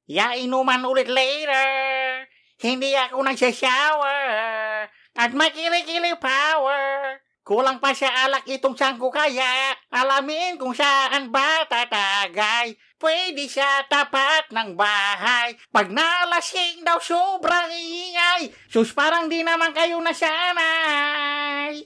Inuman ulit later. Hindi ako nagsashower. At makili-kili power. Kulang pa sa alak itong sangko kaya. Alamin kung saan ba tatagay. Pwede sa tapat ng bahay. Pag nalasing daw sobrang ingay. Sus parang di naman kayo nasanay.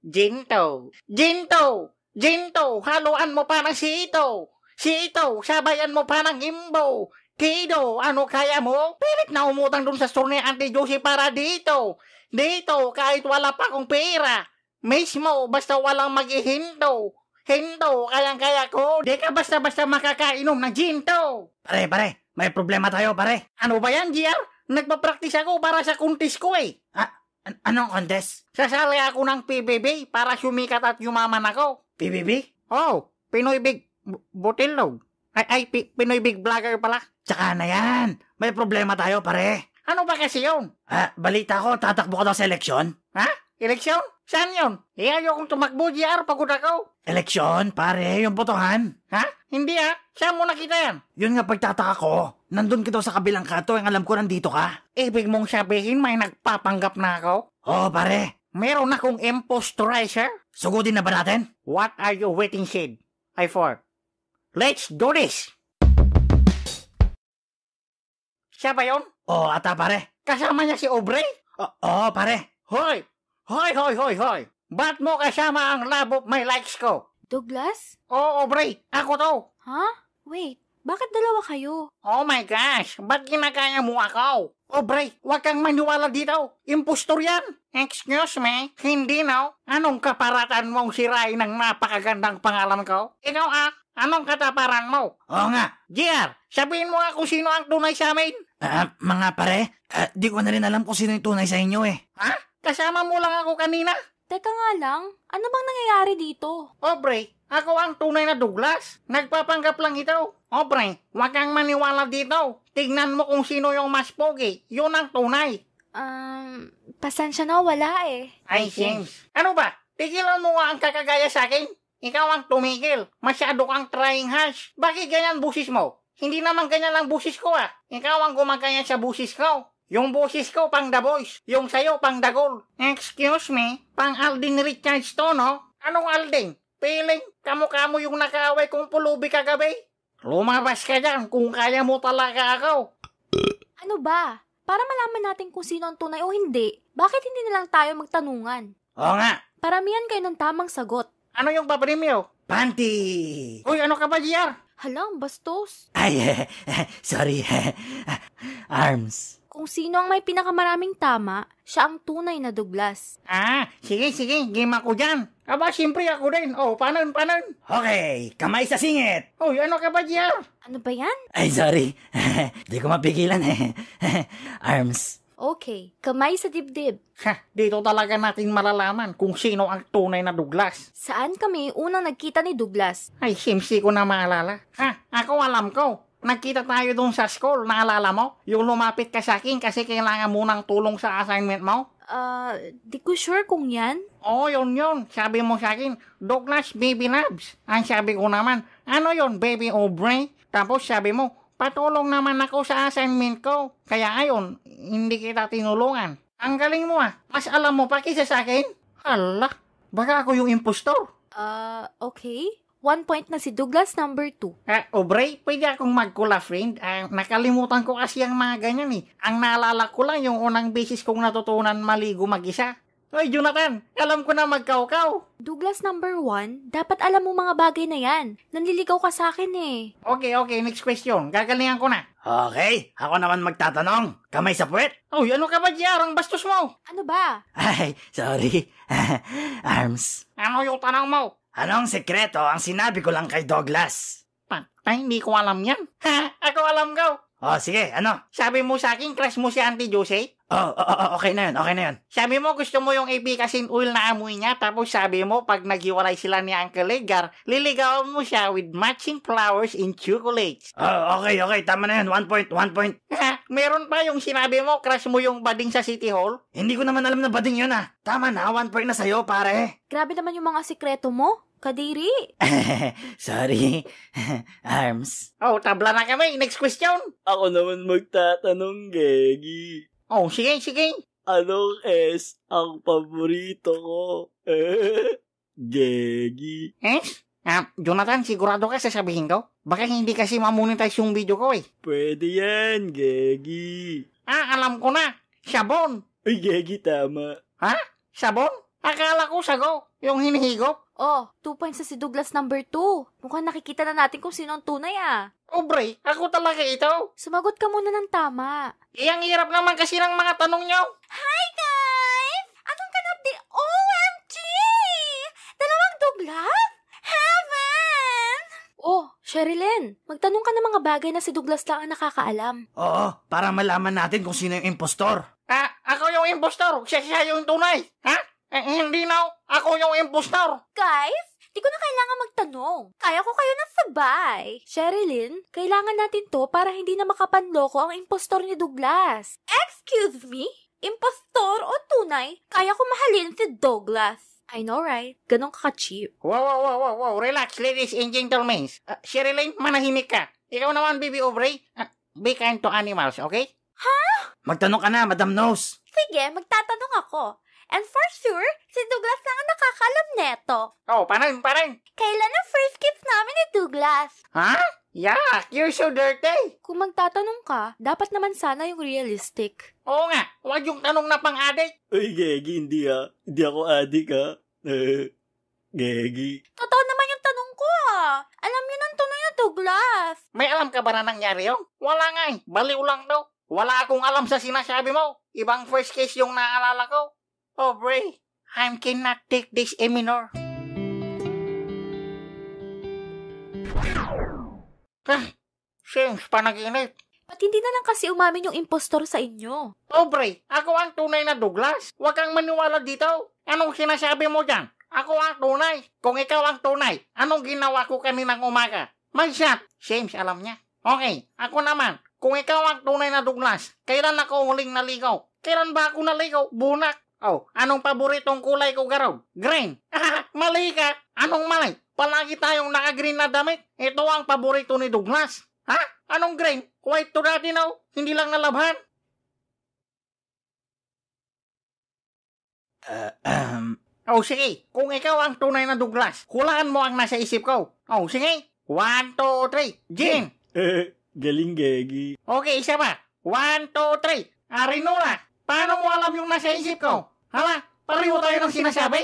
Ginto, Ginto, Ginto, haluan mo pa ng sito. Sito, sabayan mo pa ng imbo. Kido, ano kaya mo? Pilit na umutang dun sa store ni Auntie Josie para dito. Dito, kahit wala pa akong pera. Mismo, basta walang mag-ihinto. Hinto, kayang-kaya ko. Di ka basta-basta makakainom ng ginto. Pare, may problema tayo, pare. Ano ba yan, GR? Nagpa-practice ako para sa contest ko eh. Anong contest? Sasali ako ng PBB para sumikat at yumaman ako. PBB? Oh, Pinoy Big Botilog. Pinoy Big Vlogger pala. Tsaka na yan. May problema tayo, pare. Ano ba kasi yun? Balita ko, tatakbo ko daw sa eleksyon. Ha? Eleksyon? Saan yun? Ayokong tumakbo, GR, pagod ako. Eleksyon, pare, yung botohan. Ha? Hindi Saan mo nakita yan? Yun nga pagtataka ko. Nandun ka daw sa kabilang kanto, ang alam ko nandito ka. Ibig mong sabihin may nagpapanggap na ako? Oo, pare. Meron akong imposterizer? Sugudin na ba natin? What are you waiting, Sid? Let's do this! Siya ba yun? Oo, ata, pare. Kasama niya si Aubrey? Oo, pare. Hoy! Ba't mo kasama ang love of my likes ko? Douglas? Oo, Aubrey. Ako to. Ha? Wait, bakit dalawa kayo? Oh my gosh, ba't ginagaya mo ako? Aubrey, huwag kang maniwala dito. Impostor yan. Excuse me, hindi no? Anong kaparatan mong sirain ng napakagandang pangalan ko? Ikaw anong kataparan mo? Oo nga. GR, sabihin mo nga kung sino ang tunay sa amin. Mga pare, di ko na rin alam kung sino yung tunay sa inyo eh. Ha? Kasama mo lang ako kanina? Teka nga lang, ano bang nangyayari dito? Aubrey, ako ang tunay na Douglas. Nagpapanggap lang ito. Aubrey, huwag kang maniwala dito. Tignan mo kung sino yung mas pogi. Yun ang tunay. Pasensya na, wala eh. Ay, James. Ano ba? Tigilan mo nga ang kakagaya sa akin. Ikaw ang tumigil. Masyado kang trying harsh. Bakit ganyan busis mo? Hindi naman ganyan lang busis ko Ikaw ang gumagaya sa busis ko. Yung busis ko pang The Voice. Yung sayo pang The Goal. Excuse me? Pang Alden Richards to, no? Anong Alden? Piling, kamukha mo yung nakaaway kong pulubi kagabi. Lumabas ka dyan kung kaya mo talaga ako. Ano ba? Para malaman natin kung sino ang tunay o hindi, bakit hindi na lang tayo magtanungan? Oo nga. Paramihan kayo ng tamang sagot. Ano yung papremyo? Panty! Uy, ano ka ba, GR? Halang, bastos. Ay, sorry. Arms. Kung sino ang may pinakamaraming tama, siya ang tunay na Douglas. Sige, game ako dyan. Aba, siyempre ako din. Oh, panon. Okay, kamay sa singit. Uy, ano ka ba, GR? Ano ba yan? Ay, sorry. Di ko mapigilan Arms. Okay, kamay sa dibdib. Dito talaga natin malalaman kung sino ang tunay na Douglas. Saan kami unang nagkita ni Douglas? Ay, simsi ko na maalala. Ako alam ko. Nagkita tayo doon sa school, naalala mo? Yung lumapit ka sa akin kasi kailangan mo ng tulong sa assignment mo? Di ko sure kung yan. Oo, yun. Sabi mo sa akin, Douglas Baby Labs. Ang sabi ko naman, ano yun, Baby Aubrey? Tapos sabi mo, patulong naman ako sa assignment ko. Kaya ayon, hindi kita tinulungan. Ang galing mo Mas alam mo pa kaysa sa akin? Hala, baka ako yung impostor. Okay. 1 point na si Douglas, number 2. Aubrey, pwede akong mag-call friend? Nakalimutan ko kasi ang mga ganyan Ang naalala ko lang yung unang beses kong natutunan maligo mag-isa. Oy, Jonathan, alam ko na magkaukaw. Douglas, number 1, dapat alam mo mga bagay na yan. Nanliligaw ka sa akin eh. Okay, next question. Gagalingan ko na. Okay, ako naman magtatanong. Kamay sa puwet? Uy, ano ka ba, GR? Ang bastos mo. Ano ba? Ay, sorry. Arms. Ano yung tanong mo? Anong sekreto ang sinabi ko lang kay Douglas? Patay, hindi ko alam yan. Ako alam ko. Sige, ano? Sabi mo sa akin, crush mo si Auntie Josie? Okay na yun. Sabi mo gusto mo yung efficacy oil na amoy niya, tapos sabi mo pag naghiwalay sila ni Uncle Edgar, liligawan mo siya with matching flowers and chocolates. Okay, tama na yun. 1 point. Meron pa yung sinabi mo, crush mo yung bading sa City Hall? Hindi ko naman alam na bading yun Tama na, 1 point na sa'yo, pare. Grabe naman yung mga sikreto mo. Kadiri. Sorry. Arms. Oh, tabla na kami. Next question. Ako naman magtatanong, Gegi. Oh, sige, sige. Anong S ang paborito ko? Gegi. Yes? Jonathan, sigurado ka sasabihin ko? Baka hindi kasi mamonetize yung video ko eh. Pwede yan, Gegi. Alam ko na. Sabon. Uy, Gegi, tama. Ha? Sabon? Akala ko sago. Yung hinihigop. Oh, 2 points sa si Douglas number 2. Mukhang nakikita na natin kung sino ang tunay ah. Obre, ako talaga ito. Sumagot ka muna ng tama. Ang hirap naman kasi ng mga tanong nyo. Hi guys! Anong ganap di OMG? Dalawang Douglas? Heaven! Oh, Sherilyn, magtanong ka ng mga bagay na si Douglas lang ang nakakaalam. Oo, para malaman natin kung sino yung impostor. Ako yung impostor. Siya yung tunay. Ha? Hindi na. Ako yung impostor. Guys, di ko na kailangan magtanong. Kaya ko kayo ng sabay. Sherilyn, kailangan natin to para hindi na makapanloko ang impostor ni Douglas. Excuse me? Impostor o tunay? Kaya ko mahalin si Douglas. I know, right? Ganon ka-cheap. Wow. Relax, ladies and gentlemen. Sherilyn, manahimik ka. Ikaw naman, Baby Aubrey. Be kind to animals, okay? Magtanong ka na, Madam Nose. Sige, magtatanong ako. And for sure, si Douglas lang ang nakakalam neto. Oh, parin. Kailan ang first kiss namin ni Douglas? Ha? Yuck, you're so dirty. Kung magtatanong ka, dapat naman sana yung realistic. Oo nga, huwag yung tanong na pang-addict. Uy, Gegi, hindi ah. Hindi ako adik ah. Gegi. Totoo naman yung tanong ko ah. Alam niyo ng tunay na Douglas. May alam ka ba na nangyari yun? Wala nga eh, baliw lang daw. Wala akong alam sa sinasabi mo. Ibang first case yung naalala ko. Aubrey, I cannot take this anymore. James, panaginip. Ba't hindi na lang kasi umamin yung impostor sa inyo? Aubrey, ako ang tunay na Douglas. Huwag kang maniwala dito. Anong sinasabi mo dyan? Ako ang tunay. Kung ikaw ang tunay, anong ginawa ko kaninang umaga? Mag-shot. James, alam niya. Okay, ako naman. Kung ikaw ang tunay na Douglas, kailan ako huling naligaw? Kailan ba ako naligaw? Bunak. Oh, anong paboritong kulay ko garaw? Green. Mali ka. Anong mali? Palagi tayong naka-green na damit. Ito ang paborito ni Douglas. Ha? Anong green? White to dati now. Hindi lang nalabhan. Oh, sige. Kung ikaw ang tunay na Douglas, hulaan mo ang nasa isip ko. Oh, sige. 1, 2, 3. Jean. Galing, Gegi. Okay, isa pa. 1, 2, 3. Rinola. Paano mo alam yung nasa isip ko? Hala, pareho tayo ng sinasabi?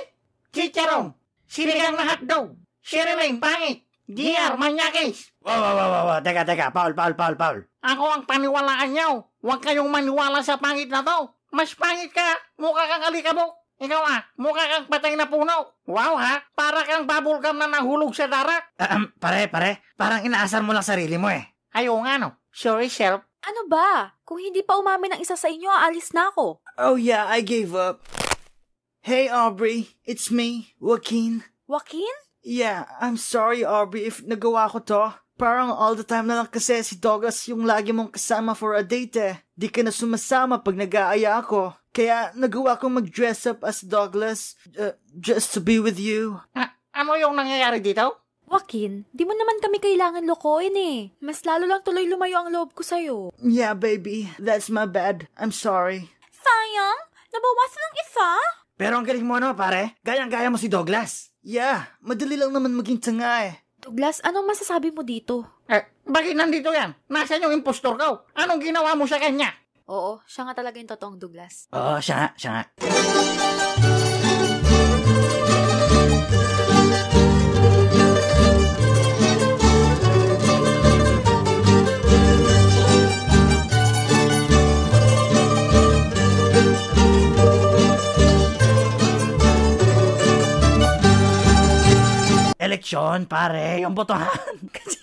Chicharon. Sinigang na hotdog. Sherilyn, pangit. DR, manyakis. Wow. Teka. Paul. Ako ang paniwalaan niyo. Huwag kayong maniwala sa pangit na to. Mas pangit ka. Mukha kang alikabok. Ikaw mukha kang patay na puno. Wow ha, para kang bubblegum na nahulog sa darak. Pare. Parang inaasar mo lang sarili mo eh. Ayaw nga no. Sorry, self. Ano ba? Kung hindi pa umamin ng isa sa inyo, aalis na ako. Oh yeah, I gave up. Hey Aubrey, it's me, Joaquin. Joaquin? Yeah, I'm sorry Aubrey if nagawa ko to. Parang all the time na lang kasi si Douglas yung lagi mong kasama for a date eh. Di ka na sumasama pag nag-aaya ako. Kaya nagawa kong mag-dress up as Douglas just to be with you. Ano yung nangyayari dito? Joaquin, di mo naman kami kailangan lokohin eh. Mas lalo lang tuloy lumayo ang loob ko sa'yo. Yeah baby, that's my bad. I'm sorry. Sayang, nabawasan ng isa? Pero ang galing mo pare. Gayang-gaya mo si Douglas. Yeah, madali lang naman maging tanga eh. Douglas, anong masasabi mo dito? Bakit nandito yan? Nasaan yung impostor ko? Anong ginawa mo sa kanya? Oo, siya nga talaga yung totoong Douglas. Oo, siya nga. Eleksyon, pare. Yung botohan. Kasi